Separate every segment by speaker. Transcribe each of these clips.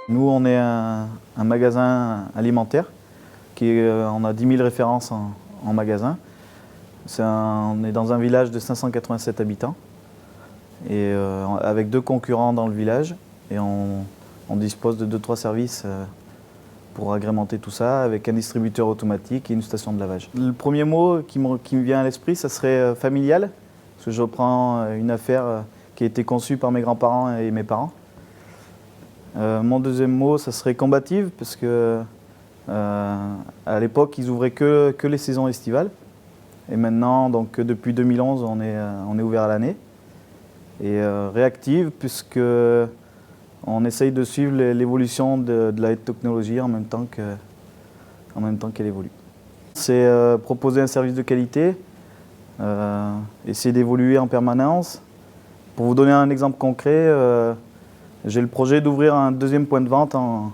Speaker 1: Nous, on est un magasin alimentaire, on a 10 000 références en magasin. On est dans un village de 587 habitants, et avec 2 concurrents dans le village. Et on dispose de 2-3 services pour agrémenter tout ça, avec un distributeur automatique et une station de lavage. Le premier mot qui me vient à l'esprit, ça serait familial, parce que je reprends une affaire qui a été conçue par mes grands-parents et mes parents. Mon deuxième mot, ça serait combative, parce que à l'époque, ils ouvraient que les saisons estivales. Et maintenant, donc, depuis 2011, on est ouvert à l'année. Et réactive, puisque on essaye de suivre l'évolution de la technologie en même temps qu'elle évolue. C'est proposer un service de qualité, essayer d'évoluer en permanence. Pour vous donner un exemple concret, j'ai le projet d'ouvrir un 2e point de vente en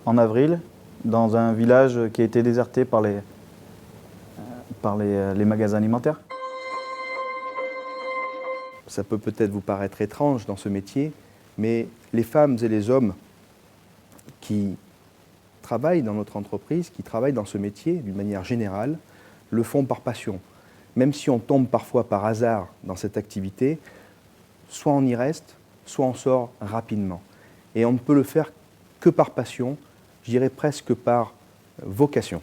Speaker 1: avril, dans un village qui a été déserté par les magasins alimentaires.
Speaker 2: Ça peut peut-être vous paraître étrange dans ce métier, mais les femmes et les hommes qui travaillent dans notre entreprise, qui travaillent dans ce métier d'une manière générale, le font par passion. Même si on tombe parfois par hasard dans cette activité, soit on y reste, soit on sort rapidement. Et on ne peut le faire que par passion, je dirais presque par vocation.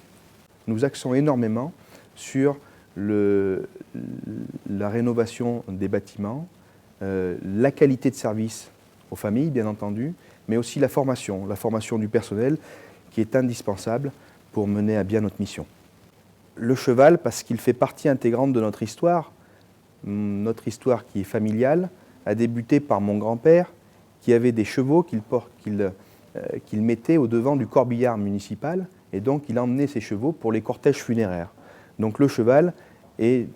Speaker 2: Nous axons énormément sur la rénovation des bâtiments, la qualité de service aux familles, bien entendu, mais aussi la formation du personnel qui est indispensable pour mener à bien notre mission. Le cheval, parce qu'il fait partie intégrante de notre histoire qui est familiale, a débuté par mon grand-père qui avait des chevaux qu'il mettait au devant du corbillard municipal, et donc il emmenait ses chevaux pour les cortèges funéraires. Donc le cheval est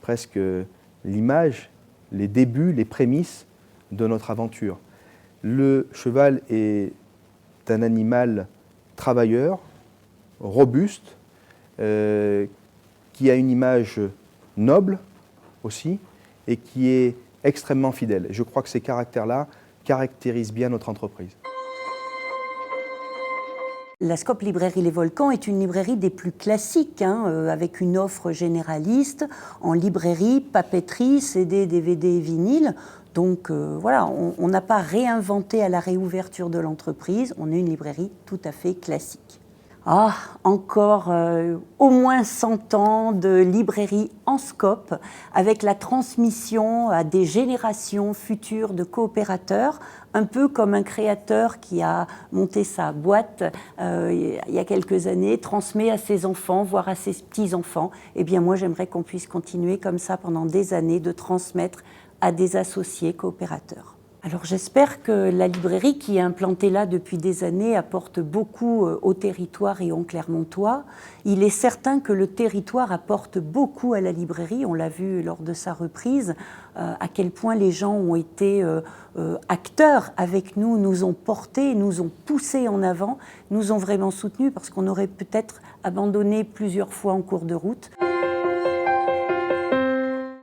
Speaker 2: presque l'image, les débuts, les prémices de notre aventure. Le cheval est un animal travailleur, robuste, qui a une image noble aussi, et qui est extrêmement fidèle. Je crois que ces caractères-là caractérisent bien notre entreprise.
Speaker 3: La Scope Librairie Les Volcans est une librairie des plus classiques, avec une offre généraliste en librairie, papeterie, CD, DVD et vinyle. Donc voilà, on n'a pas réinventé à la réouverture de l'entreprise, on est une librairie tout à fait classique. Ah, encore au moins 100 ans de librairie en Scope, avec la transmission à des générations futures de coopérateurs, un peu comme un créateur qui a monté sa boîte il y a quelques années, transmet à ses enfants, voire à ses petits-enfants. Eh bien moi, j'aimerais qu'on puisse continuer comme ça pendant des années, de transmettre à des associés coopérateurs. Alors j'espère que la librairie qui est implantée là depuis des années apporte beaucoup au territoire et au Clermontois. Il est certain que le territoire apporte beaucoup à la librairie, on l'a vu lors de sa reprise, à quel point les gens ont été acteurs avec nous, nous ont portés, nous ont poussés en avant, nous ont vraiment soutenus parce qu'on aurait peut-être abandonné plusieurs fois en cours de route.